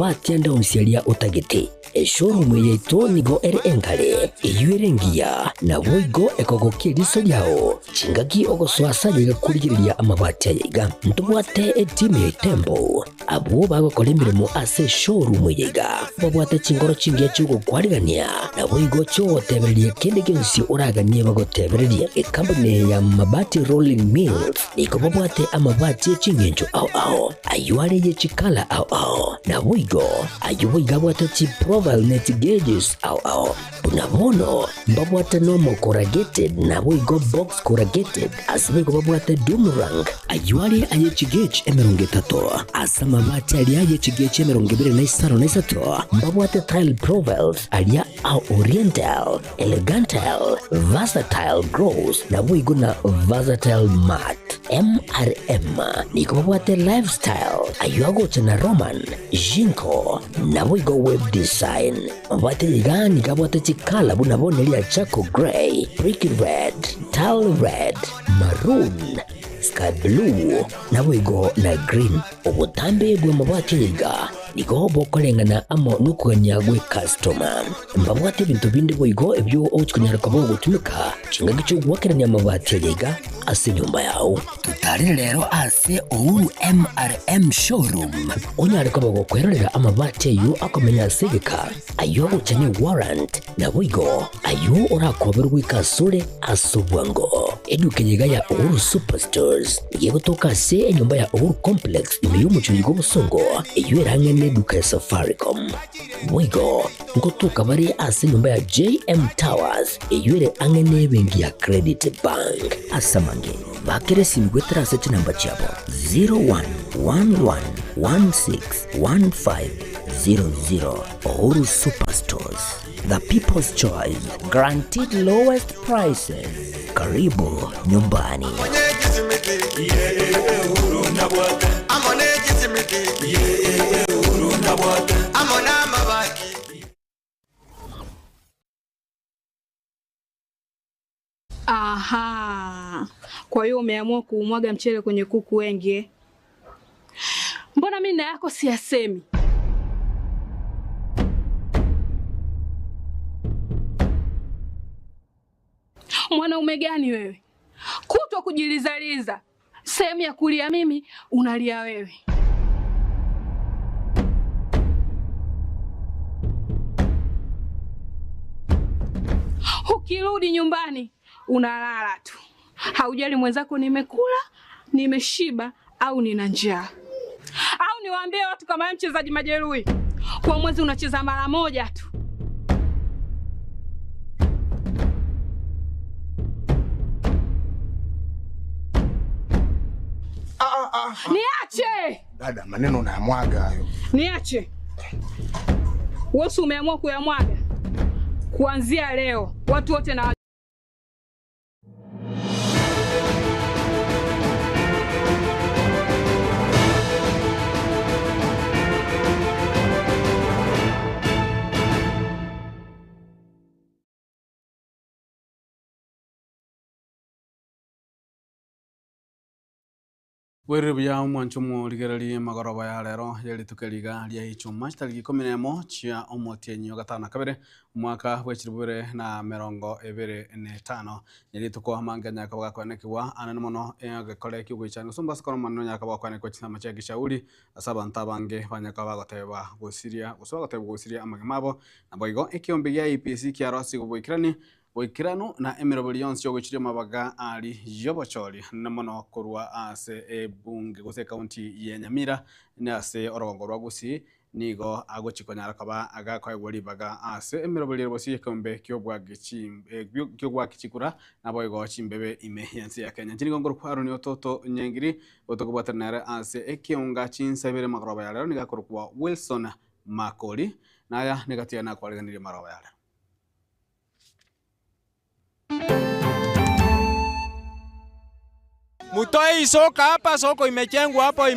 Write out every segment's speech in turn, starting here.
Watienda unsialia utagiti showroom yetu nigo ere engale iyuerengia na woigo ekogokia riso yao chingaki ogoswasa yiga kurigiriria amabati yiga ntubwate etime tembo abo bagokora imirimo ase showroom yiga babwate chingoro chingia chugo kwarigania na woigo cho tebereria kende gensi uraganie bagotebereria company ya mabati rolling mills niko babwate amabati chingenjo ao ayuare ye chikala ao na woigo ayuiga bwate chi profile net gauges au unabono mbabwate normal corrugated na woigo box corrugated asibigo babwate boomerang ayuari aye chigage emerongetato asama bati ali aye chigage emerongibire na isaro na isato mbabwate tile profiles alia au oriental elegantal versatile gross na woigo na versatile mat MRM niko babwate lifestyle ayuago chana roman jinko na woigo web design mbate yigani kabwate chikala bunabonelia charcoal gray brick red tile red maroon sky blue na woigo na green obutambe bwe mabati yiga niko bokolengana amo nukuganya gwe customer mbabwate bintu bindi boigo ebyo ochikunyara kabo gutumika chinga gicho gwakeranya mabati yiga ase nyumba yao tutari rero ase Uhuru MRM showroom onyare kabo gukwerera amabati yu akomenya sigika ayo uchanye warrant na boigo ayo urakoberwa ikasure asubwango edukenyiga ya Uhuru Superstores yego toka se nyumba ya Uhuru Complex imeyumucho yigo busongo iyo erangene duka ya Safaricom boigo ngotoka bari ase nyumba ya JM Towers iyo ere angene bengi ya Credit Bank asamange bakere simgwetera seti namba chabo 0111161500 Uhuru Superstores, the people's choice, guaranteed lowest prices. Karibu nyumbani. Aha. Kwa hiyo umeamua kuumwaga mchele kwenye kuku wengi. Mbona mimi na yako siyasemi? Mwanaume gani wewe? Kutwa kujilizaliza. Sehemu ya kulia mimi, unalia wewe. Ukirudi nyumbani, unalala tu. Haujali mwenzako nimekula, nimeshiba au nina njaa. Au niwaambie watu kama mchezaji majeruhi. Kwa mwezi unacheza mara moja tu. Niache! Dada, maneno unayamwaga hayo. Niache. Wewe umeamua kuyamwaga. Kuanzia leo, watu wote na Werebya mwanchumo ligerali magoroba ya lero yeli tukeliga lya ichuma chitariki 11 chia omotienyi gatana kabere mwaka wechiribure na merongo ebere ne tano yeli tuko hamanganya kabaga kwanekiwa anane mono egekole kigwichana sumba skoro manno nyaka bakwane kwa chisama cha gishauri asaba ntabange banyaka bagoteba gusiria gusaba goteba gusiria amagemabo naboigo ekiombe ya IPC kya rosi gubwikirani Wikirano na emirabuli yonsi yoguchiria mabaga ali yobochori na mono korwa ase bunge gose county ya Nyamira na ase orogongo rwa Gusii nigo agochikonyara kaba agakoegwa ribaga ase emirabuli robosi kombe kyobwa gichikura na boigo chimbebe ime yansi ya Kenya chinigo ngoro kwaro ni ototo nyengiri otokobwatanara ase ekiunga chinsabere magroba ya lero nigakorwa Wilson Makoli naya negatia na kwaliganire maroba ya lero. Mutoi soka hapa, soko imechengwa hapa,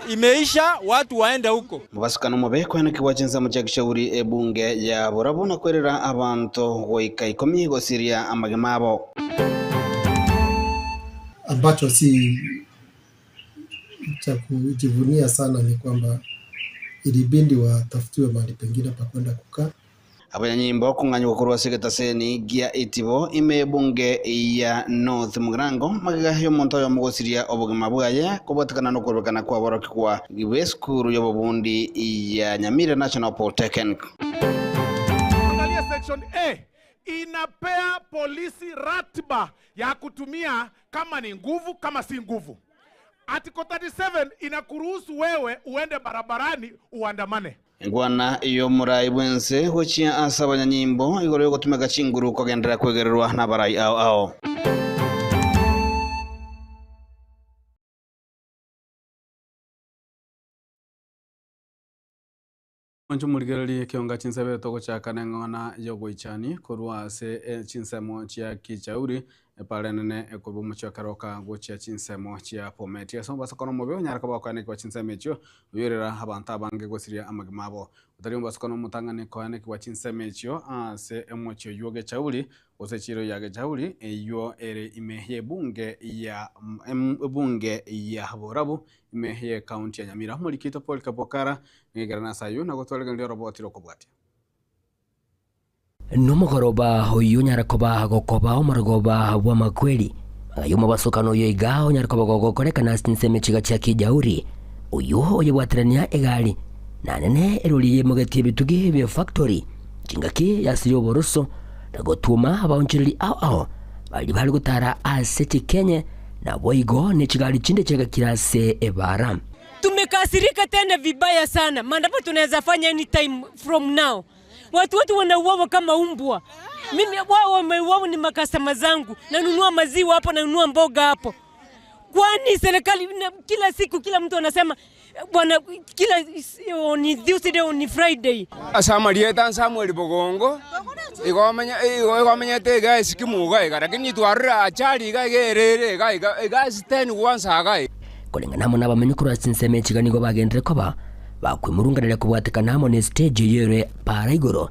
imeisha, watu waende huko. Mubasukano mubeko yana kiwachenza muchagishauri ebunge ya borabona kwerera abantu goika ikomi gosiria amagemabo. Ambacho si cha kujivunia sana ni kwamba ilibidi watafutiwe mahali pengine pa kwenda kukaa. Abanyanyimbo kung'anywa kurwa segetaseni gia itibo ime bunge ya North Mugirango magiga yo monto yo mugosiria obugima bwaye kubotekana no kurukana kwa boroki kwa gibeskuru yo bundi ya Nyamira National Polytechnic. Angalia section A inapea polisi ratiba ya kutumia kama ni nguvu kama si nguvu. Article 37 inakuruhusu wewe uende barabarani uandamane. Ngwana iyo murai bwense hochia asa abanyanyimbo igoro yo gutumeka chinguru kogendera kwegererwa na barai ao. Onjo murigereri kionga chinsebe toko cha kanengona yogoichani korwa se chinsemo chia kichauri parenene ekobumu cha karoka gocha chinsemo chia pometia somba sakono mobe nyaraka bakwane kwa chinsemo chyo uyerera abanta bange gosiria amagimabo utariumba sakono mutangane kwane kwa chinsemo chyo se emocho yoge chauri osechiro yage chauri eyo ere imehye bunge ya Borabu imehye county ya Nyamira mulikito Paul Kapokara ngegerana sayu na gotwalega ndio roboti rokobwati nomogoroba hoyo nyarakoba gokoba omaragoba bwa makweli ayo mabasokano yo igao nyarakoba gokoreka na sinseme chiga cha kijauri uyo oye bwatrania egali nanene eroliye mogatie bituge bya factory chingaki yasiyo boroso nagotuma abaonchiri ao bali gutara aseti Kenya na boigo ni chigali chinde chega kirase ebara. Tumekasirika tena vibaya sana. Mandapo tunaweza fanya anytime from now. Watu wanauawa kama umbwa. Mimi wao wameuawa ni makastoma zangu. Nanunua maziwa hapo, nanunua mboga hapo. Kwani serikali kila siku kila mtu anasema bwana kila ni Tuesday ni Friday. Asamalieta Samuel Bogongo. Igomenya te guys kimuga lakini twarira achali gagerere guys 10 once guys. Kulingana na abamenyukuru sinseme chiganigo bagendere koba bakwimurunganira kubwatekana mo ne stage yere para igoro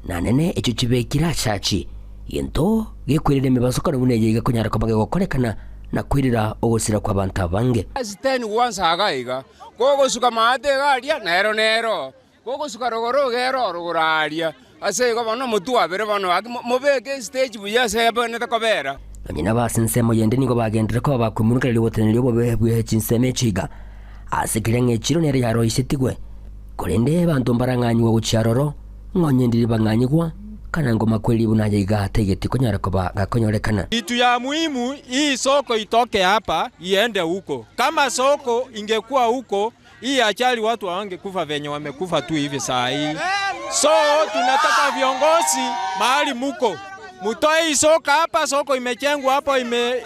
nanene echo kibekira chachi yento gekwirire mibasoka n'ubunege gakunyara ko bagekorekana na kwirira ogosira kwa banta bange 10 once gaiga gogo suka mate galia nero gogo suka rogoro rogoralia ase go bano mutu abere bano mobeke stage buya se bane takobera nyina basinsemo yende nigo bagendere ko bakwimurunganira botenere bobwe chinseme chiga asikirenge chiro nere yaro isetigwe kurende bantu mbaranganywa gucharoro ngonyendiri banganyigwa kana ngoma kweli bunaje igategeti kunyara ko gakonyorekana. Kitu ya muhimu hii soko itoke hapa iende huko. Kama soko ingekuwa huko hii ajali watu wangekufa venye wamekufa tu hivi saa hii. So tunataka viongozi mahali muko mutoe hii soko hapa, soko imechengwa hapa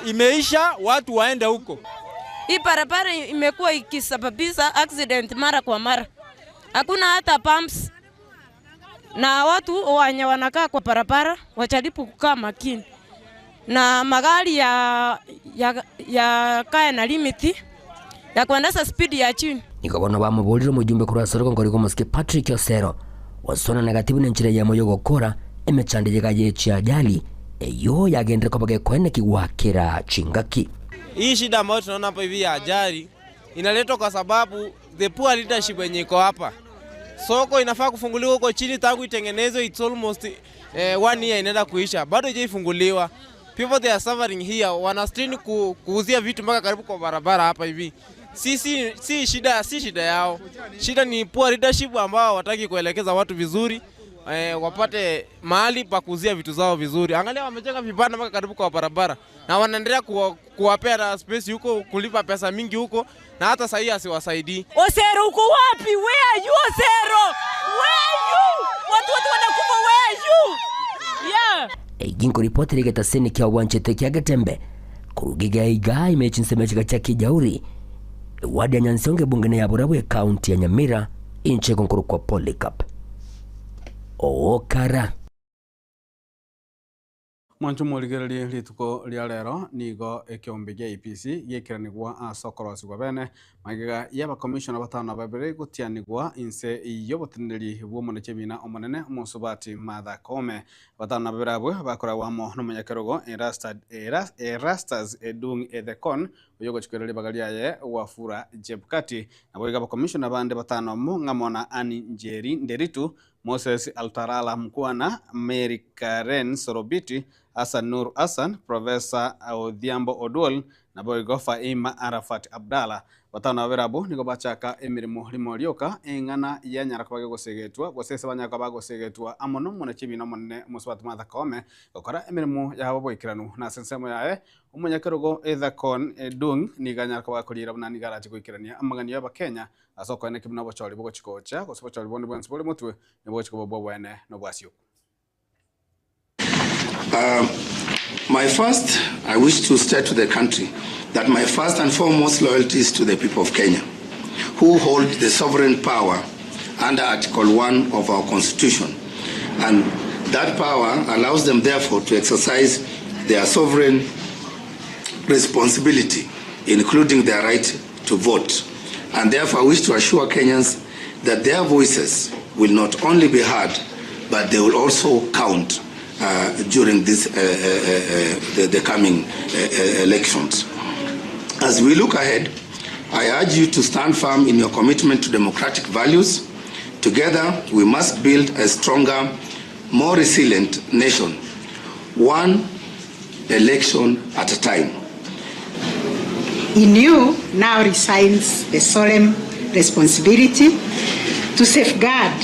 imeisha, watu waende huko. Hii barabara imekuwa ikisababisha accident mara kwa mara. Hakuna hata pumps. Na watu wanya wanakaa kwa barabara wajaribu kukaa makini. Na magari ya kaya na limiti ya kuendesha speed ya chini. Nikabona bamubulira mujumbe kuri asoro ngo Mosque Patrick Osero wasona negativu n'enchire ya moyo gokora emechandije gaje chiajali eyo yagendera ko bagekwene kiwakira chingaki. Hii shida ambayo tunaona hapa hivi ya ajali inaletwa kwa sababu the poor leadership yenye iko hapa. Soko inafaa kufunguliwa huko chini tangu itengenezwe, it's almost 1 year inaenda kuisha. Bado haijafunguliwa. People they are suffering here, wana strain kuuzia vitu mpaka karibu kwa barabara hapa hivi. Si shida yao. Shida ni poor leadership ambao hawataki kuelekeza watu vizuri. Wapate mahali pa kuuzia vitu zao vizuri. Angalia wamejenga vibanda mpaka karibu kwa barabara na wanaendelea kuwapea na space huko, kulipa pesa mingi huko na hata sasa hii asiwasaidii. Osero uko wapi? Where are you Osero? Where are you? Watu wanakufa, where are you? Yeah. Ginko ripoti ligeta seni kia wanchete kia Gatembe kurugiga iga imechinsemechika cha kijauri wadi ya Nyansonge bungene ya Borabu county ya Nyamira inche konkuru kwa Polycarp Okara. Mwancho moligereri lituko lya lero nigo ekiombe gya IPC yekiranigwa asokorosi kwa bene magiga yaba commissioner batano babere gutianigwa inse yobotineri bw'omuneke bina omunene omusubati Martha Koome batano babere abo bakora wamo n'umunyakerogo Erastas Edung Ethekon uyogo chikwereli bagalia ye Wafula Chebukati na boiga commissioner bande batano ngamona Ani Njeri Nderitu, Moses Altarala Mkwana, Mary Karen Sorobiti, Hassan Nur Hassan, Professor Odhiambo Odwol na boigo Faima Arafat Abdalla. Batano aberabu niko bachaka emirimo limolioka engana ya nyaraka bage gosegetwa gosese banyaka bagosegetwa amono mona chibino monne muswat matha kome okora emirimo ya habo boikiranu na sensemo yae umunyakerogo ethakon edung ni ganyaraka bakolira bana ni garachi goikirania amagani ya Kenya asoko ene kibina bocholi bogo chikocha gosobocholi bonde bonse bole mutwe ne bochiko bobo bwene no bwasio. My first, I wish to state to the country that my first and foremost loyalty is to the people of Kenya, who hold the sovereign power under Article 1 of our Constitution. And that power allows them, therefore, to exercise their sovereign responsibility, including their right to vote. And therefore, I wish to assure Kenyans that their voices will not only be heard, but they will also count during this the coming elections. As we look ahead, I urge you to stand firm in your commitment to democratic values. Together, we must build a stronger, more resilient nation, one election at a time. In you now resides the solemn responsibility to safeguard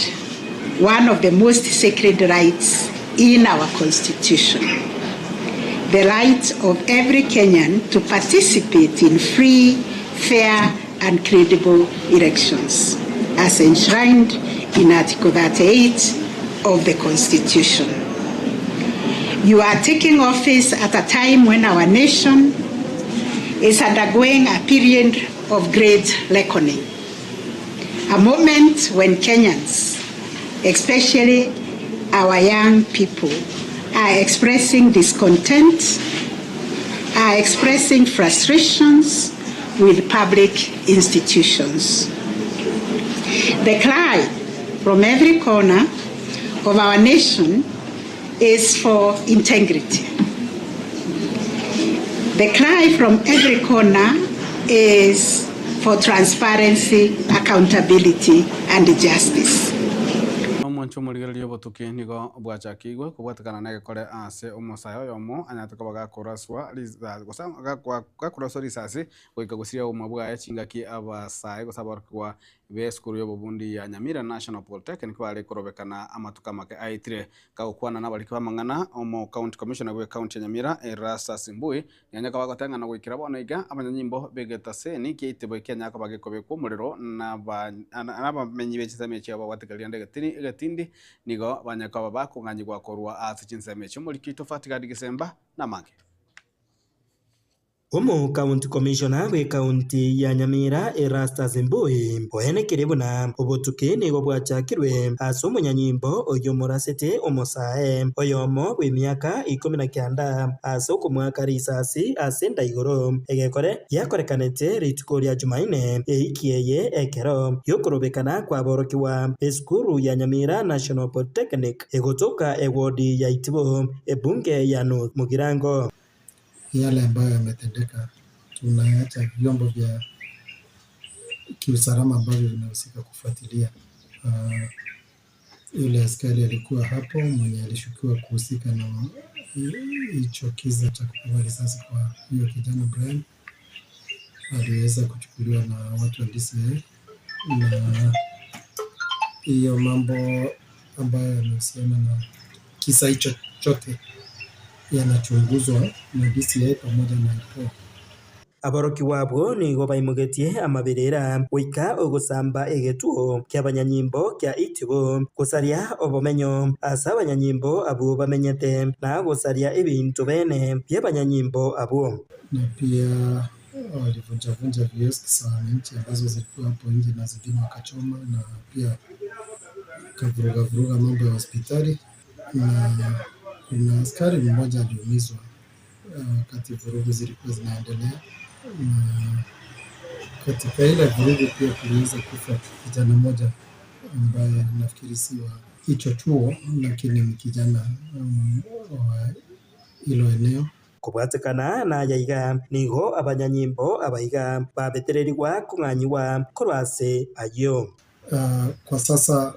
one of the most sacred rights in our Constitution, the right of every Kenyan to participate in free, fair, and credible elections, as enshrined in Article 38 of the Constitution. You are taking office at a time when our nation is undergoing a period of great reckoning, a moment when Kenyans, especially our young people, are expressing discontent, are expressing frustrations with public institutions. The cry from every corner of our nation is for integrity. The cry from every corner is for transparency, accountability, and justice. Chumuligerio botuki nigo bwachakigwe kubwatakana nege kore ase umusayo yomo anyataka bagakoraswa gosanga gakoraswa risasi goikagusiria umabwa chingaki abasai gosabarkwa beskuru yo Burundi ya Nyamira National Polytechnic bale korobekana amatuka make aitire kagukwana nabalikwa mangana omo county commissioner we county ya Nyamira Erasa Simbui yanyaka bagotanga na gwikira bona iga abanyanyimbo begetaseni kiitebo Kenya kabagekobekwa umuriro n'abamenyi b'ekizame cyabo bategalia ndegatini nigo banyaka bakunganyirwa korwa ase kinseme cy'umurikito fatigadi Gisemba namange. Omo county commissioner we county ya Nyamira Erasta Zimbui oene kiribuna obotuke nigo bwachakirwe ase umunyanyimbo oyo morasete omosae oyomo we miaka 19 ase okumwaka risasi ase ndaigoro egekore yakorekanete rituko rya Jumaine eikieye ekero yokorobekana kwa borokiwa eskuru ya Nyamira National Polytechnic egotoka ewodi ya Itibo ebunge ya North Mugirango. Yale ambayo yametendeka, tunaacha vyombo vya kiusalama ambavyo vinahusika kufuatilia. Yule askari alikuwa hapo mwenye alishukiwa kuhusika na hicho kisa cha kupigwa risasi kwa hiyo kijana Brian, aliweza kuchukuliwa na watu wa DCI, na hiyo mambo ambayo yanahusiana na kisa hicho chote yanachunguzwa na DCI pamoja na IPOA. Aboroki wabwo nigo baimugetie amabirera wika ogusamba egetuo ky'abanyanyimbo kya Itibo kusaria obomenyo asa abanyanyimbo abo bamenyete na gusaria ebintu bene by'abanyanyimbo abo. Na pia walivunja vioski za wananchi ambazo zilikuwa hapo nje na zingine wakachoma, na pia kavuruga mambo ya hospitali, na kuna askari mmoja aliumizwa wakati vurugu zilikuwa zinaendelea, na katika ile vurugu pia kuliweza kufa kijana mmoja ambaye nafikiri si wa hicho chuo, lakini ni kijana wa hilo eneo. kubwatikana na yaiga nigo abanyanyimbo abaiga babetereriwa kung'anyiwa korwase ayo. Kwa sasa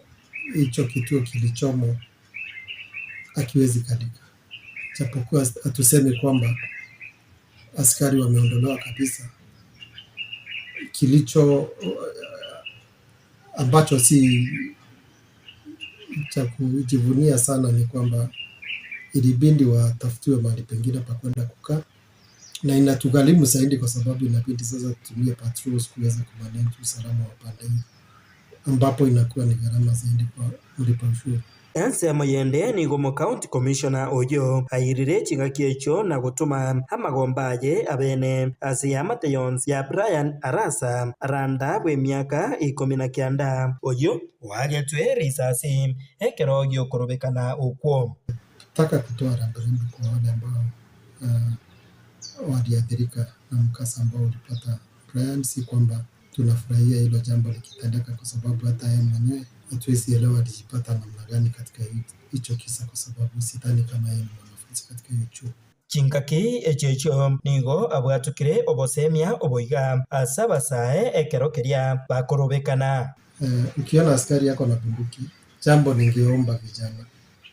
hicho kituo kilichomo hakiwezi kalika, japokuwa hatusemi kwamba askari wameondolewa kabisa. Kilicho ambacho si cha kujivunia sana ni kwamba ilibidi watafutiwe mahali pengine pa kwenda kukaa, na inatugharimu zaidi kwa sababu inabidi sasa tutumie patrols kuweza kumanage usalama wa pande hii, ambapo inakuwa ni gharama zaidi kwa mlipa ushuru. Yanse Moyende ni gomo county commissioner oyo airire chingaki echo na gutuma amagombaye abene asia Mateyons ya Brian Arasa aranda bwe miaka 19 oyo wagetwe risasi ekerogyo korobekana ukwo. Nataka kutoa rambirambi kwa wale ambao waliathirika na mkasa ambao ulipata Brian. Si kwamba tunafurahia hilo jambo likitendeka, kwa sababu hata yeye mwenyewe hatuwezi elewa alijipata namna gani katika hicho kisa, kwa sababu sidhani kama yeye ni mwanafunzi katika hiyo chuo. Chinkaki echecho nigo abwatukire obosemia oboiga asaba sae ekerokeria bakorobekana. Ukiona askari yako na bunduki, jambo ningeomba vijana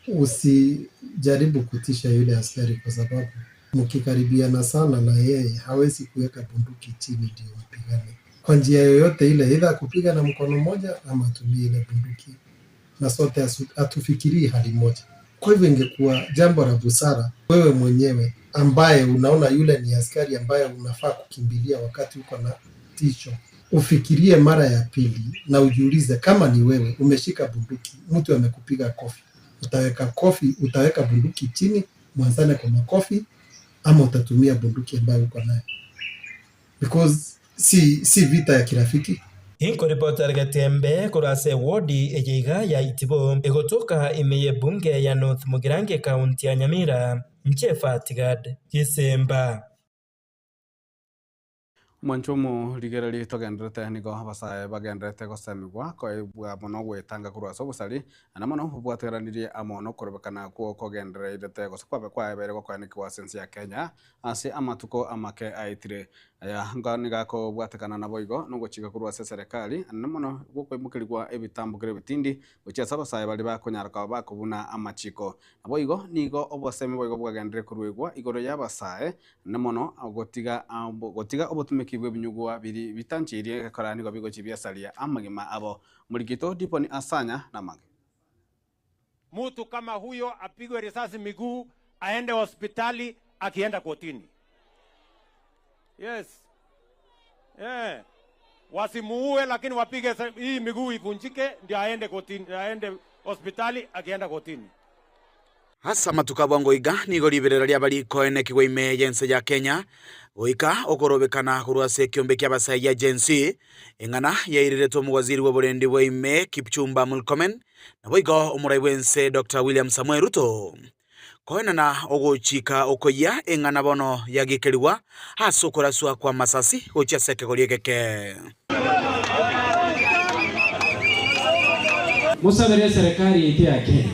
usijaribu kutisha yule askari, kwa sababu mkikaribiana sana na yeye hawezi kuweka bunduki chini ndio mpigane. Kwa njia yoyote ile, either kupiga na mkono mmoja ama atumie ile bunduki, na sote atufikirii hali moja. Kwa hivyo ingekuwa jambo la busara, wewe mwenyewe ambaye unaona yule ni askari ambaye unafaa kukimbilia wakati uko na tisho, ufikirie mara ya pili na ujiulize, kama ni wewe umeshika bunduki, mtu amekupiga kofi, utaweka bunduki chini mwanzane kwa makofi ama utatumia bunduki ambayo uko nayo? Because si vita ya kirafiki. Inko reporter Gatembe kurase wodi ejiga ya Itibo egotoka imeye bunge ya North Mugirange County ya Nyamira Mchefa Tigad Kisemba. Mwanchumu ligerali togendrete nigo basaye bagendrete gosemigwa ko ibwa mono gwetanga kurwasa busali ana mono bwateranirie amono korobekana ko kogendre idete gosokwa kwa ebere ko kwani kwa sense ya Kenya ase amatuko amake aitire ya ngani gako bwatekana na boigo no gochika kurwasa serikali ana mono gukwemukirirwa ebitambo kire bitindi gocha sabasaye bali bakonyaraka bakubuna amachiko aboigo nigo obosemi boigo bwagendre kurwegwa igoro yabasaye ana mono gotiga obotume kibwe binyugwa biri bitanchirie korani go bigo chibiasalia amagima abo mulikito ndipo ni asanya na mage. Mtu kama huyo apigwe risasi miguu aende hospitali akienda kotini. Yes. Wasimuue lakini wapige hii miguu ivunjike ndio aende kotini, aende hospitali akienda kotini. Hasa matukabwango iga nigo liberera lia bali koene kigweime yense ya Kenya oika okorobekana kurwase kiombe kya basai ya jensi ingana yairireto muwaziri wa borendi weime Kipchumba Murkomen na boigo omurai wense Dr. William Samuel Ruto koena na ogochika okoya ingana bono yagikeriwa hasokoraswa kwa masasi ochaseke goliekeke. Musabere serikali ite ya Kenya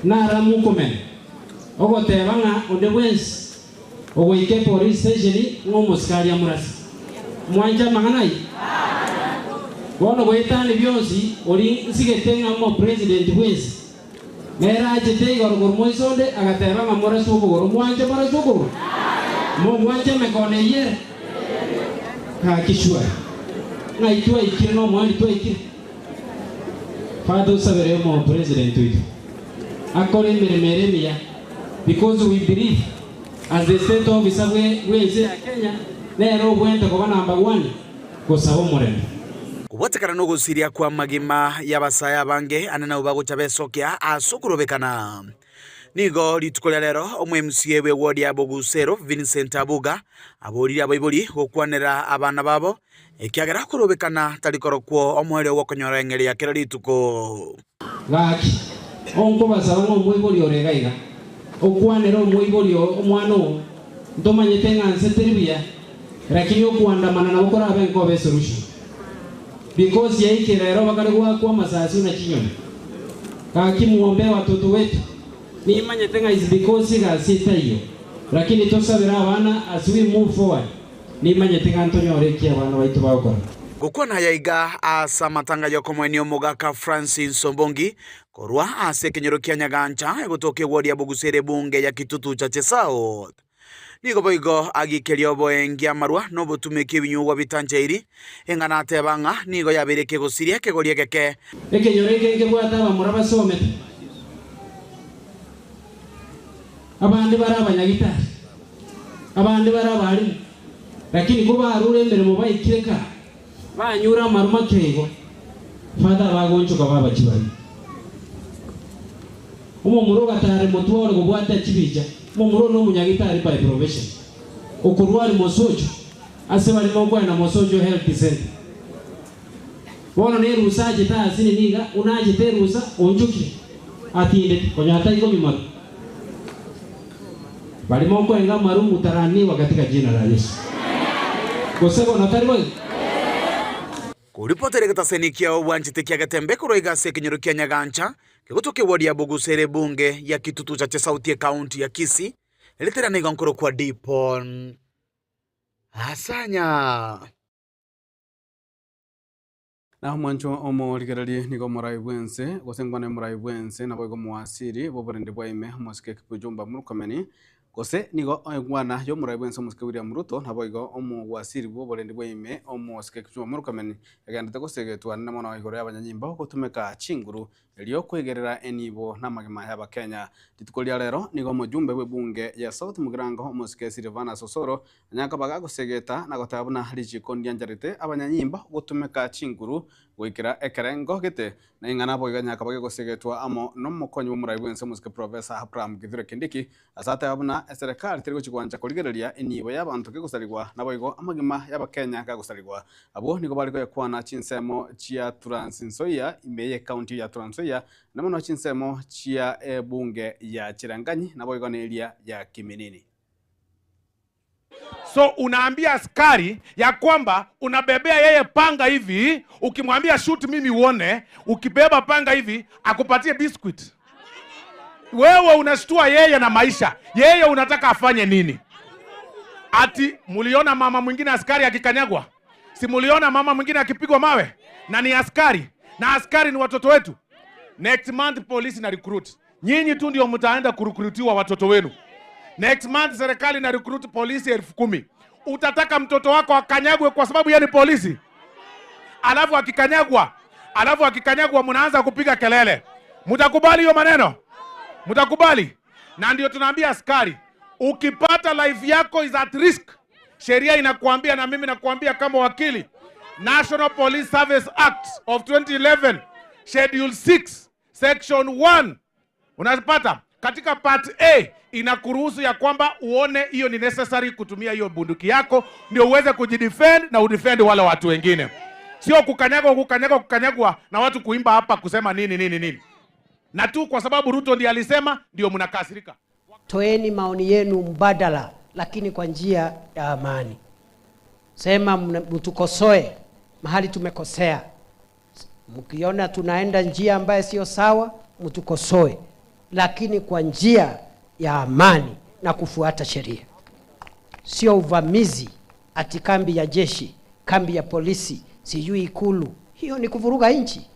nara Murkomen ogotebanga odewens ogoike police station ngomusikali amurasi mwanja manganai bono goitani byonsi ori sigetenga mo president wens mera ajete igorogoro moisonde agatebanga amurasi ogogoro mwanja marasi ogogoro mo mwanja mekone yer ka kishwa ngaitwa ikire no mwali twa ikire fado sabere mo president witu akore meremia because we believe as the state officer we say Kenya lero bwente ko number 1 ko sabo moreno kubotekana no gusiria kwa magima yabasaya bange anana ubagocha besokia asukurobekana nigo litukolia lero omwe MCA we ward ya Bogusero Vincent Abuga aboriri abaibori gokwanera abana babo ekiagera kurobekana talikorokwo omwere wokonyora engeri ya kera lituko gaki onko basaba ngo mwibori oregaiga okwanera omwibori omwano ntomanyete nganse teribia lakini okuandamana na bokora abenko be solution because yaikirero bakari kwa masasi na chinyoni kaki muombe watoto wetu ni manyete nga is because gasita hiyo lakini tusabira abana as we move forward ni manyete ganto nyorekia abana baitu bagokora gukwa na yaiga asa matangajo komwenio Mogaka Francis Sombongi korwa ase kenyoro kia Nyagancha egotoke wodi ya Bugusere bunge ya Kitutu Chache South nigo boigo agikerio boengia marwa no botumeke binyugwa bitanjairi engana tebanga nigo yabireke gosiria kegorie keke ekenyoro kenge bwata bamuraba somete abandi barabanyagitari abandi barabari lakini kuba arure mbere mu bayikireka banyura maruma kego fada bagoncho kababa kibali umumuro gatare mutwore gubwata kibija umumuro no munyagitari by profession okurwari mosojo ase bali mogwa na mosojo health center bono ne rusaje ta asini niga unaje terusa onjuki atinde konyata iko mimaro bali mogwa nga marumu tarani katika jina la Yesu kosebo natari boy kuripotere gataseni kia obwanchite kia gatembe kuroiga se kenyoro kia Nyagancha kegotoke wodi ya Bugusere bunge ya Kitutu Chache South ya county ya Kisii elitera niga nkoro kwa Dipon Asanya na mwancho omo ligerali nigo murai bwense gosengwane murai bwense na boigo muasiri boborende bwaime mosike kujumba murukomeni gose nigo egwana yo murai bwense mosike William Ruto na boigo omo wasiri boborende bwaime omo sike kujumba murukomeni yagandete gosegetwa na mwana igoro y'abanyanyimba gutumeka chinguru elio kwegerera enibo na magema y'aba Kenya titukolia rero nigo mujumbe webunge ya South Mugirango mosike Silvana Sosoro nyaka baga gosegeta na gotabuna lichikondi anjarite abanyanyimba gutumeka chinguru goikira ekerengo gete na ingana boiga nyaka bage gosegetwa amo no mukonyi wo murai bwense mosike Professor Abraham Githure Kindiki asate abuna serikali tiri gochigwanja kurigereria enibo y'abantu kegosaligwa na boigo amagema y'aba Kenya gagosaligwa abo nigo bali kwana chinsemo chia Trans Nzoia imeye county ya Trans Nzoia na mono chinsemo chia bunge ya Chiranganyi na boigo na area ya Kiminini. So unaambia askari ya kwamba unabebea yeye panga hivi, ukimwambia shoot mimi uone, ukibeba panga hivi akupatie biscuit. Wewe unashtua yeye na maisha. Yeye unataka afanye nini? Ati muliona mama mwingine askari akikanyagwa? Si muliona mama mwingine akipigwa mawe? Na ni askari. Na askari ni watoto wetu. Next month police na recruit. Nyinyi tu ndio mtaenda kurekrutiwa watoto wenu. Next month serikali na recruit polisi 10,000. Utataka mtoto wako akanyagwe kwa sababu yeye ni polisi? Alafu akikanyagwa mnaanza kupiga kelele. Mtakubali hiyo maneno? Mtakubali? Na ndio tunaambia askari, ukipata life yako is at risk, sheria inakuambia na mimi nakuambia kama wakili, National Police Service Act of 2011 Schedule 6 Section 1 unapata katika part A inakuruhusu ya kwamba uone hiyo ni necessary kutumia hiyo bunduki yako ndio uweze kujidefend na udefend wale watu wengine. Sio kukanyagwa na watu kuimba hapa kusema nini. Na tu kwa sababu Ruto ndiye alisema ndio mnakasirika. Toeni maoni yenu mbadala lakini kwa njia ya amani. Sema mtukosoe mahali tumekosea. Mkiona tunaenda njia ambayo sio sawa, mtukosoe, lakini kwa njia ya amani na kufuata sheria. Sio uvamizi ati kambi ya jeshi, kambi ya polisi, sijui ikulu. Hiyo ni kuvuruga nchi.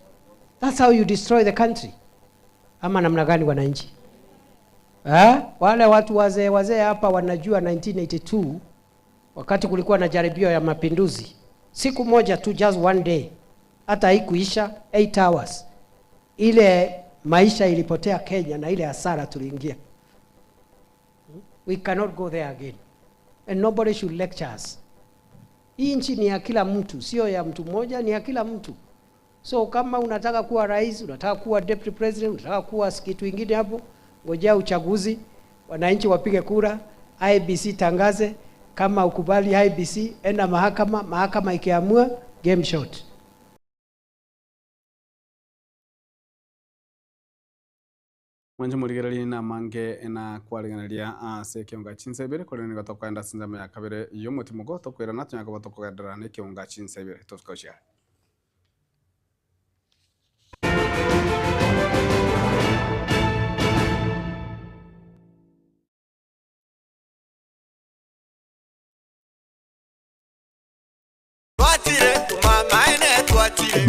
That's how you destroy the country. Ama namna gani wananchi? Wale watu wazee hapa wanajua 1982 wakati kulikuwa na jaribio ya mapinduzi. Siku moja tu, just one day. Hata haikuisha 8 hours. Ile maisha ilipotea Kenya na ile hasara tuliingia. We cannot go there again. And nobody should lecture us. Hii nchi ni ya kila mtu, sio ya mtu mmoja, ni ya kila mtu. So kama unataka kuwa rais, unataka kuwa deputy president, unataka kuwa kitu kingine hapo, ngojea uchaguzi, wananchi wapige kura, IBC tangaze, kama ukubali IBC, enda mahakama ikiamua, game shot. Mwanje muligerali na mange na kwariganania ase kionga chinsebere kore ni gatoka enda sinzama ya kabere yo mutima go to kwera natyo nyaka batoko gadara ne kionga chinsebere toskoshia.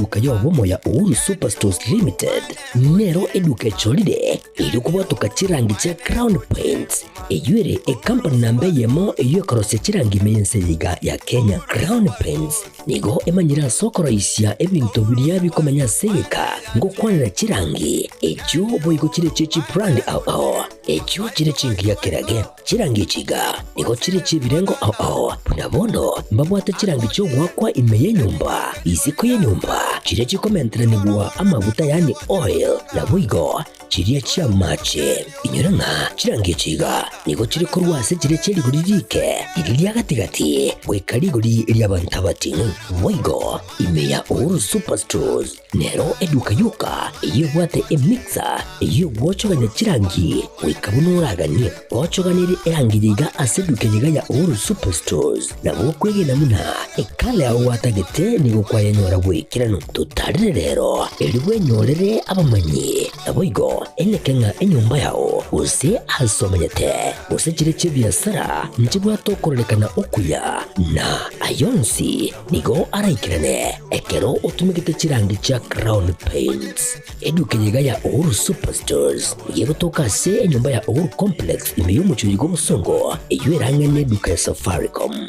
eduka yobomo ya Uhuru Superstores Limited nero eduka echolire ili kubwatuka chirangi cha Crown Paints eyuere company nambe yemo eyokorose chirangi meyense yiga ya Kenya. Crown Paints nigo emanyira soko raisia ebintu biria bikomanya seka ngo kwanira chirangi echo boigo chire chichi brand ao echo chire chingi ya kirage chirangi chiga nigo chire chibirengo ao punabono mbabwate chirangi cyo gwakwa imeye nyumba iziko ye nyumba chire chikomentera nigwa amavuta yani oil na boigo chiria chia mache inyuranga chirangi chiga nigo chire korwase chire chiri guririke iriria gatigati bwekariguri ria bantabatinu boigo imeya Uhuru Superstores nero eduka yuka iyo bwate emixer iyo bwochoganya chirangi wikabunuraganie bwochoganire erangi yiga aseduke yiga ya Uhuru Superstores na bokwege namuna ekale aho watagete nigo kwayanyora bwikirano tutarire rero eliwe nyorere abamanyi na boigo enekenga enyumba yao use asomanyete use chire chibiasara nchibwa tokorolekana okuya na ayonsi nigo araikirane ekero utumikite chirangi cha Crown Paints eduke yiga ya Uhuru Superstores yego toka se enyumba ya Uhuru Complex imeyumucho yigo musongo eyueranga neduka ya Safaricom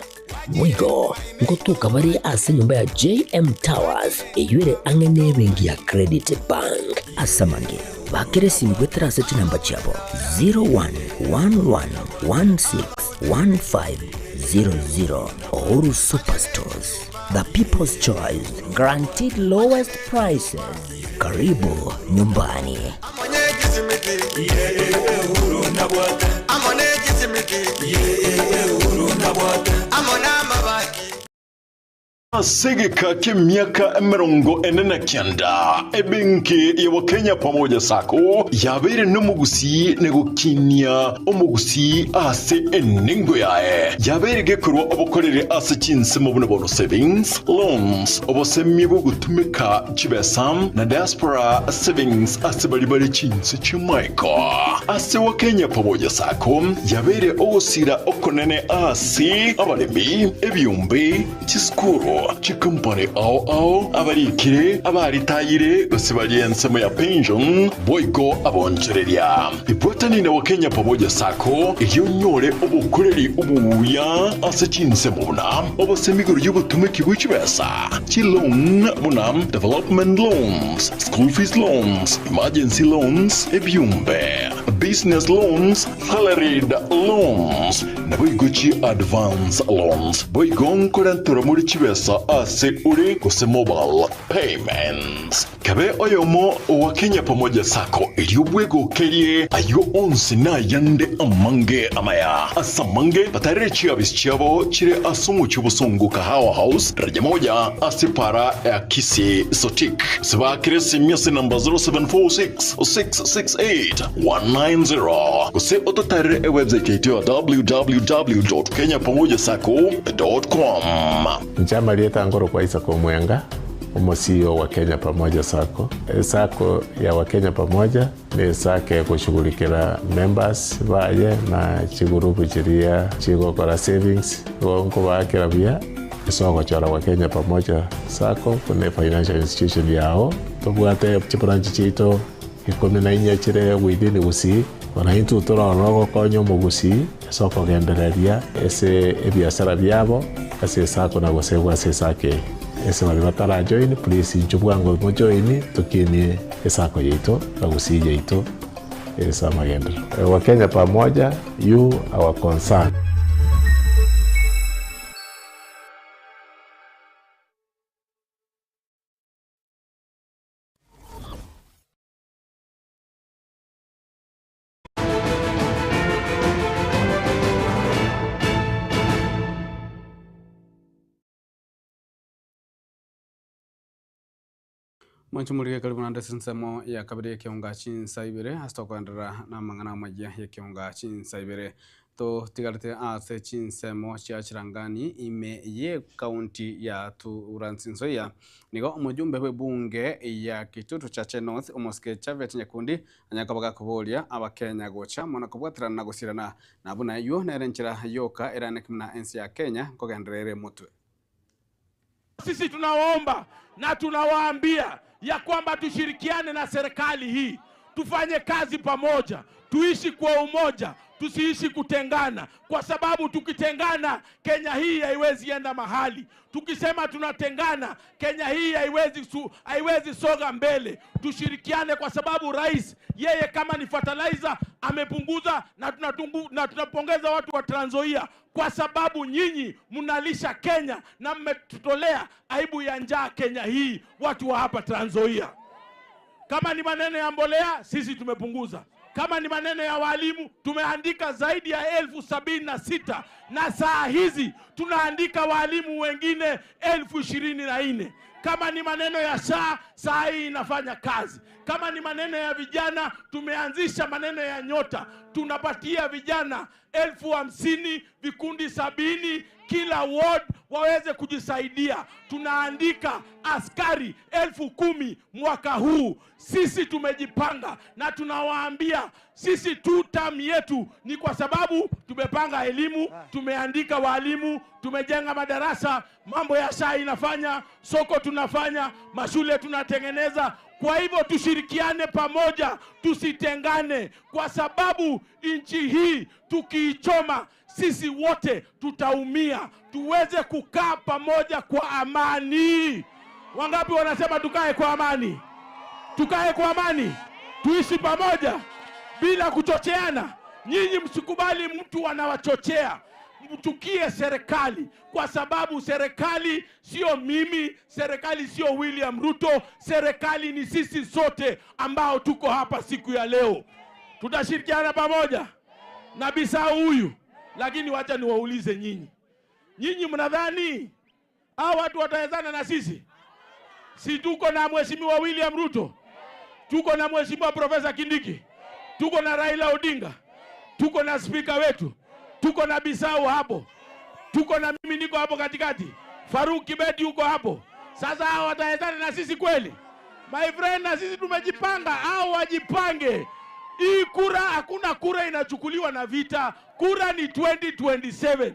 mwigo ngotuka bari ase nyumba ya JM Towers eyuere angene bengi ya Credit Bank asamange bakere simgwetera seti namba chabo 0111161500 Uhuru Superstores, the people's choice, guaranteed lowest prices. Karibu nyumbani. Segeka k'emyaka 49 ebenki ya Kenya pamoja sako yabere n'umugusi negukinya umugusi ase eningo yae yabere gekorwa obukorere ase kinse mu buno savings loans obosemi bwo gutumika chibesam na diaspora savings ase bali kinse chimaiko ase wa Kenya pamoja sako yabere ogusira okonene ase abalemi ebyumbe chiskuru chikumpane ao abarikire abaritayire basibaliensemo ya pension boigo abonchereria ibotani na Wakenya pamoja sako iyo nyore obukureri ubuya ase kinse mubuna obosemigoro y'ubutumiki bw'ikibesa chilon muna development loans, school fees loans, emergency loans, ebyumbe business loans, salaried loans na boigo chi advance loans boigo nkorantura muri kibesa ase uri kuse mobile payments kabe oyomo wa Kenya pamoja sako iliyobwego kerie ayo onsi na yande amange amaya asamange batarechi abisichabo chire asumu chubusungu kahawa house raja moja asipara ya kisi sotik siba kiresi miasi namba 0746-668-190 kuse ototare website yetu www.kenyapamojasako.com. Njama lieta ngoro kwa Isako Mwenga, umosio wa Kenya Pamoja Sako. Sako ya Wakenya Pamoja ni sake ya kushughulikira members baye na chigurupu chiria chigokora savings wonko wakira bia isoko chora Wakenya Pamoja Sako kune financial institution yao tobwate chibranchi chito ikomenainya chire within usi wanaintu torono konyo mugusi soko gendereria ese ebiasara byabo ase sako na gosegwa ase sake ese bali batara join please njubwango mo join tukini esako yeito na gusi yeito esa magendo Wakenya Pamoja you our concern. Mwanchu mulike karibu na ndesi nsemo ya kabiri ya kionga chinsa ibere hasta kuandara na mangana majia ya kionga chinsa ibere to tigarite ase chinsemo cha chirangani ime ye kaunti ya Turansinso ya nigo umujumbe we bunge ya Kitutu cha North umoske Chavete Nyakundi anyakabaga kubolia abakenya gocha mona kubwatira na gusirana nabuna yo nerenchira yoka eranekimna ensi ya Kenya kogendrere mutwe Sisi tunawaomba na tunawaambia ya kwamba tushirikiane na serikali hii, tufanye kazi pamoja, tuishi kwa umoja, tusiishi kutengana, kwa sababu tukitengana Kenya hii haiwezi enda mahali. Tukisema tunatengana Kenya hii haiwezi soga mbele. Tushirikiane kwa sababu rais yeye kama ni fertilizer amepunguza, na tunapongeza watu wa Trans Nzoia kwa sababu nyinyi mnalisha Kenya na mmetutolea aibu ya njaa Kenya hii, watu wa hapa Trans Nzoia. Kama ni maneno ya mbolea sisi tumepunguza. Kama ni maneno ya walimu tumeandika zaidi ya 76,000 na saa hizi tunaandika walimu wengine 24,000. Kama ni maneno ya saa hii inafanya kazi. Kama ni maneno ya vijana tumeanzisha maneno ya nyota, tunapatia vijana 50,000 vikundi 70 kila ward waweze kujisaidia. Tunaandika askari 10,000 mwaka huu. Sisi tumejipanga na tunawaambia sisi term yetu ni kwa sababu tumepanga elimu, tumeandika walimu, tumejenga madarasa, mambo ya inafanya, soko tunafanya, mashule tunatengeneza. Kwa hivyo tushirikiane pamoja, tusitengane, kwa sababu nchi hii tukiichoma sisi wote tutaumia. Tuweze kukaa pamoja kwa amani. Wangapi wanasema tukae kwa amani? Tukae kwa amani, tuishi pamoja bila kuchocheana. Nyinyi msikubali mtu anawachochea. Mtukie serikali, kwa sababu serikali sio mimi, serikali sio William Ruto, serikali ni sisi sote ambao tuko hapa siku ya leo. Tutashirikiana pamoja na Bisau huyu. Lakini wacha niwaulize nyinyi mnadhani hao watu watawezana na sisi? Si tuko na Mheshimiwa William Ruto, tuko na Mheshimiwa Profesa Kindiki, tuko na Raila Odinga, tuko na spika wetu, tuko na Bisau hapo, tuko na mimi niko hapo katikati, Faruk Kibeti yuko hapo. Sasa hao watawezana na sisi kweli? My friend, na sisi tumejipanga, au wajipange. Hii kura, hakuna kura inachukuliwa na vita. Kura ni 2027.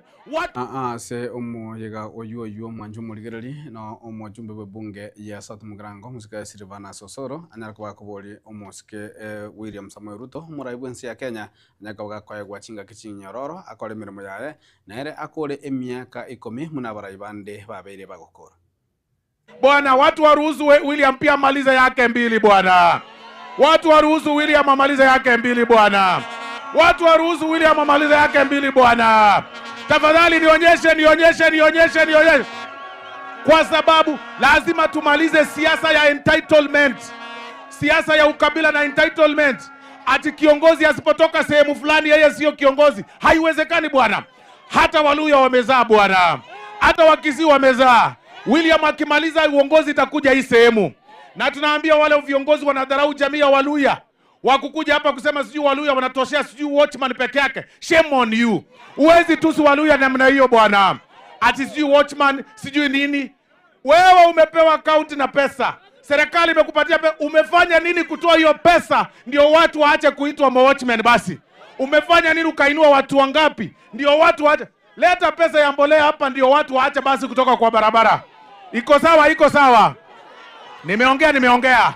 Se omo yega oyu mwanju muligereri no omo jumbe bunge ya South Mugirango musika Silvana Sosoro anyarako bakobori omo sike William Samoei Ruto muraibu nsi ya Kenya anyaka kwa gwachinga kichinyororo akore mirimo yae nere akore emiaka 10 munabarai bande babeire bagokora. Bwana, watu waruhusu William pia maliza yake 2 bwana. Watu waruhusu William amaliza yake 2 bwana. Watu waruhusu William amaliza yake 2 bwana. Tafadhali nionyeshe. Kwa sababu lazima tumalize siasa ya entitlement. Siasa ya ukabila na entitlement. Ati kiongozi asipotoka sehemu fulani yeye sio kiongozi. Haiwezekani bwana. Hata Waluya wamezaa bwana. Hata Wakisii wamezaa. William akimaliza uongozi itakuja hii sehemu. Na tunaambia wale viongozi wanadharau jamii ya Waluya, wakukuja hapa kusema sijui Waluya wanatoshea sijui watchman peke yake. Shame on you. Uwezi tusi Waluya namna hiyo bwana. Ati sijui watchman sijui nini. Wewe umepewa kaunti na pesa. Serikali imekupatia pesa. Umefanya nini kutoa hiyo pesa ndio watu waache kuitwa watchman basi? Umefanya nini ukainua watu wangapi ndio watu waache? Leta pesa ya mbolea hapa ndio watu waache basi kutoka kwa barabara. Iko sawa? Nimeongea.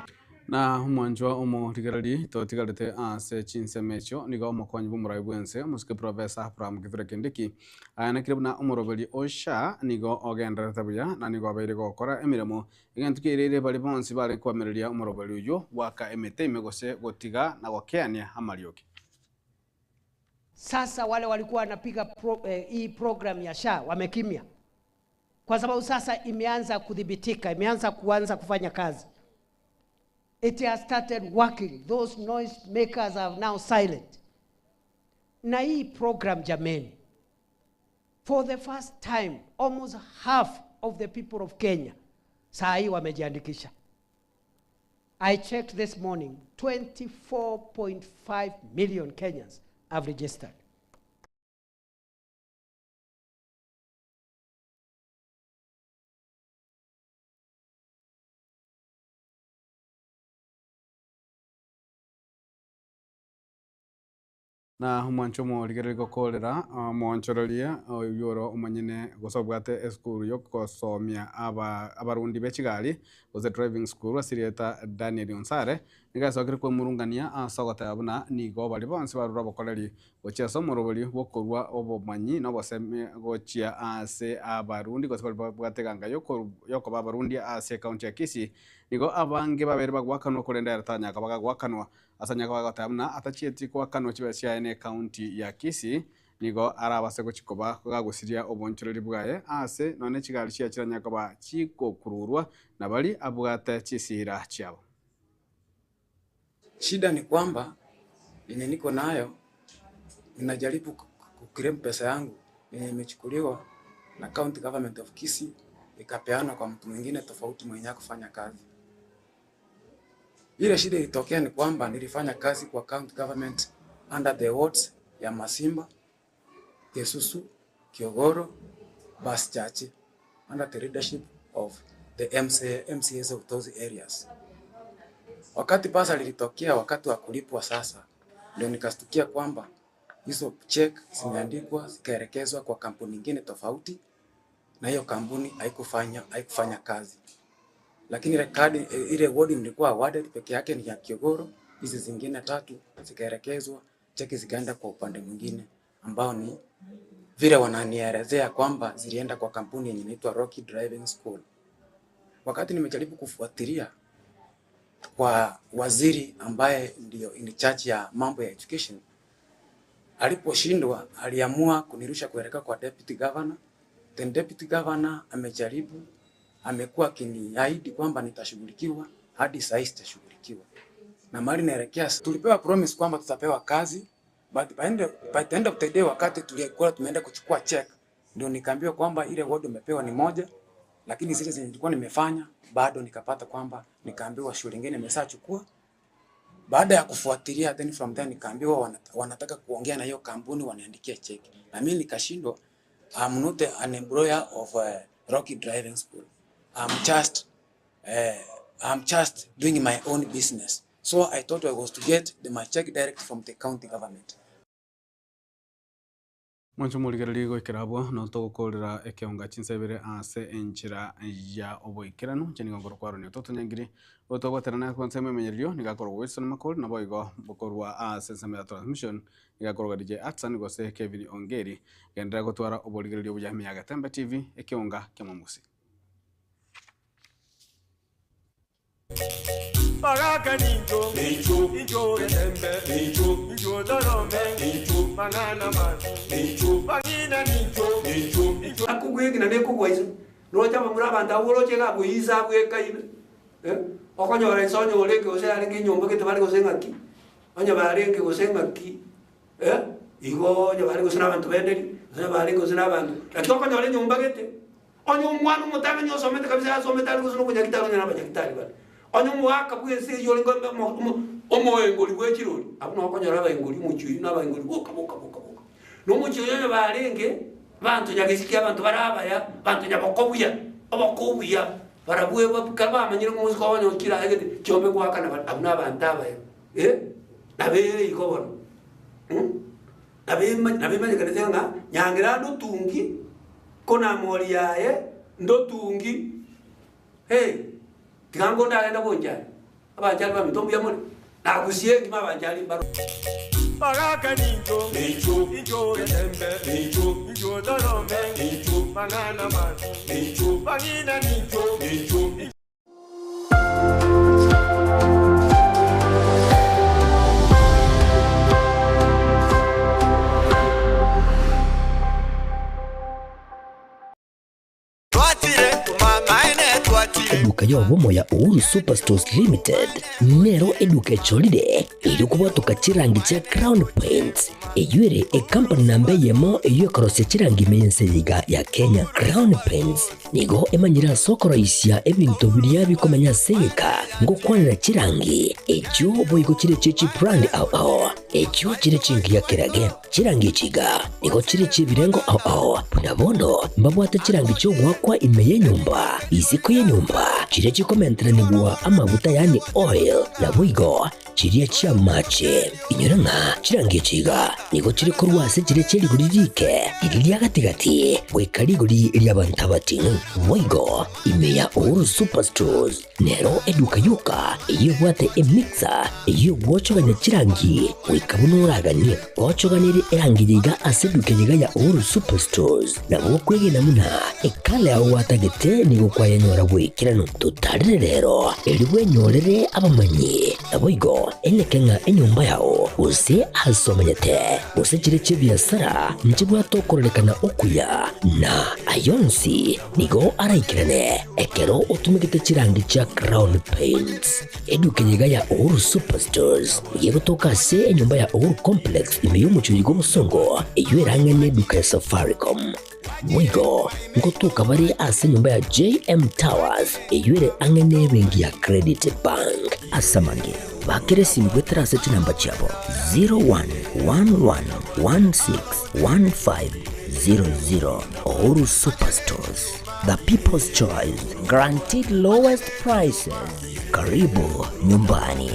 Na mwanjwa omo tigarali to tigarete se chinse mecho niga omo kwanyu bumurai bwense musike Professor Abraham Kithure Kindiki ana kiribuna omorobeli osha nigo ogendera tabuya na nigo abaire gokora emiremo igentukirire bali bonsi bali kwamereria omorobeli uyo waka emete imegose gotiga na gokeania amarioki. Sasa wale walikuwa wanapiga hii program ya SHA wamekimya, kwa sababu sasa imeanza kudhibitika, imeanza kufanya kazi. It has started working. Those noise makers are now silent. Na hii program jameni, for the first time almost half of the people of Kenya saa hii wamejiandikisha. I checked this morning, 24.5 million Kenyans have registered. na mwanchomo ligerego kolera monchororia yoro umanyene gosobwate eskuru yokosomia abarundi bechigali was a driving school asirieta Daniel Onsare nigasokire kwa murungania asogota abuna nigo bali bonse barura bokoleri gochia somoroboli bokorwa obomanyi no boseme gochia ase abarundi gosobwa bwateganga yoko babarundi ase county ya Kisii nigo abange babere bagwakanwa kurenda yaratanya kabaga gwakanwa asanya kabaga tamna atachieti kwakanwa chibesia ene county ya Kisii nigo arabase gochikoba gagusiria obonchoreri bwaye ase none chigali cia chiranya kaba chiko kururwa na bali abwate chisira chabo. Shida ni kwamba yenye niko nayo ninajaribu kuclaim pesa yangu yenye imechukuliwa na county government of Kisii ikapeana kwa mtu mwingine tofauti mwenye kufanya kazi. Ile shida ilitokea ni kwamba nilifanya kazi kwa county government under the wards ya Masimba, Kesusu, Kiogoro, Bas Chache under the leadership of the MCAs of those areas. Wakati pasa lilitokea wakati wa kulipwa sasa, ndio nikastukia kwamba hizo check zimeandikwa zikaelekezwa kwa kampuni nyingine tofauti na hiyo kampuni haikufanya kazi. Lakini rekadi ile ward nilikuwa awarded peke yake ni ya Kiogoro, hizi zingine 3 zikaelekezwa, check zikaenda kwa upande mwingine ambao ni vile wananielezea kwamba zilienda kwa kampuni yenye inaitwa Rocky Driving School. Wakati nimejaribu kufuatilia kwa waziri ambaye ndio in charge ya mambo ya education, aliposhindwa aliamua kunirusha kuelekea kwa deputy governor. Then deputy governor amejaribu, amekuwa akiniahidi kwamba nitashughulikiwa, hadi sasa sitashughulikiwa. Na mali naelekea, tulipewa promise kwamba tutapewa kazi, but by the end of the day wakati tulikuwa tumeenda kuchukua check, ndio nikaambiwa kwamba ile ward umepewa ni moja, lakini zile zenye nilikuwa nimefanya bado nikapata kwamba nikaambiwa shule nyingine imeshachukua. Baada ya kufuatilia, then from there nikaambiwa wanataka kuongea na hiyo kampuni waniandikie check. Na mimi nikashindwa. I'm not an employer of Rocky Driving School. I'm just doing my own business. So I thought I was to get my check direct from the county government. Mwancho muligereri goikirabwo no togukorera ekionga chinsebere ase enchira ya oboikiranu cheni ngoro kwaro ni totonyangiri otogwaterana kwa nseme menyerio nigakorwa Wilson Makol na boigo bokorwa ase nseme transmission nigakorwa DJ Atsan gose Kevin Ongeri gendera gotwara oboligereri obujami ya Gatembe TV ekionga kemamusi. Baraka ninjo, ninjo Gatembe, ninjo Dorome, ninjo Manana Mazi, ninjo Bagina ninjo. Akugwegi na nekugwaizo. Roja mamura banda wolo chega buiza bwekaina. Okonyora nsonyo oleke ose arenge nyomba ketabali gosengaki. Onya barenge gosengaki. Igo nya bari gosena bantu benderi, ose bari gosena bantu. Lakini okonyora nyomba kete. Onyo mwana mutanga nyo somete kabisa somete ali goseno kunya kitaro nya banya kitari bali. Onyo mwaka bwese yole ngombe omoengoli bwechiroli. Abuno okonyora baengoli muchui na baengoli boka. No muchui nya barenge bantu nyagisikia abantu barabaya bantu nyabokobuya obokobuya barabwe bakaba amanyire ngo musiko wanyo kira agete cyombe kwakana abuna bantaba nabere ikobona nabema nyakanenga nyangira ndutungi kona mori yaye ndotungi tigango ndaenda bonjani abanjali bamitombu yamone nagusiye ngima abanjali baro Baraka ninjo, ninjo Gatembe, ninjo Dorome, ninjo Manana Mazi, ninjo Bagina ninjo. Eduka ya obomo ya Uhuru Superstores Limited nero eduka echolide ili kubwatuka chirangi cha Crown Paints eyuere company nambe yemo eyokorose chirangi mense yiga ya Kenya. Crown Paints nigo emanyira sokoro isya ebintu biria bikomanya seka ngo kwanira chirangi echo boigo chire chichi brand ao echo chire chingi ya kirage chirangi chiga nigo chire chibirengo ao punabono mbabwata chirangi cyo gwakwa imeye nyumba iziko ya nyumba chire chikomenteranibwa amavuta yani oil na wigo chiria chia mache inyoranga chirangi chiga nigo chiri kurwase chiri chiri guririke iriria gatigati gwikari guri iria bantabati Voigo imeya Uhuru Superstores nero eduka yuka iyo gwate emixer iyo gwochoganya chirangi wikabunuragani gwochoganire erangi yiga aseduke yiga ya Uhuru Superstores na gwokwege namuna ekale aho watagete nigo kwayanyora gwikirano tutarire rero eriwe nyorere abamanyi na Voigo enekenga enyumba yao use asomanyete use chire chibiasara nchibwa tokorelekana okuya na Ayonsi nigo araikirane ekero utumikite chirangi cha Crown Paints eduke yiga ya Uhuru Superstores ugiye gutoka se enyumba ya Uhuru Complex imiyo mucho yigo musongo iyo erangane duka ya Safaricom Voigo ngotuka bari ase nyumba ya JM Towers iyo angane bengi ya Credit Bank asamange bakere simgwetera seti namba chabo 0111161500 Uhuru Superstores, the people's choice, guaranteed lowest prices. Karibu nyumbani.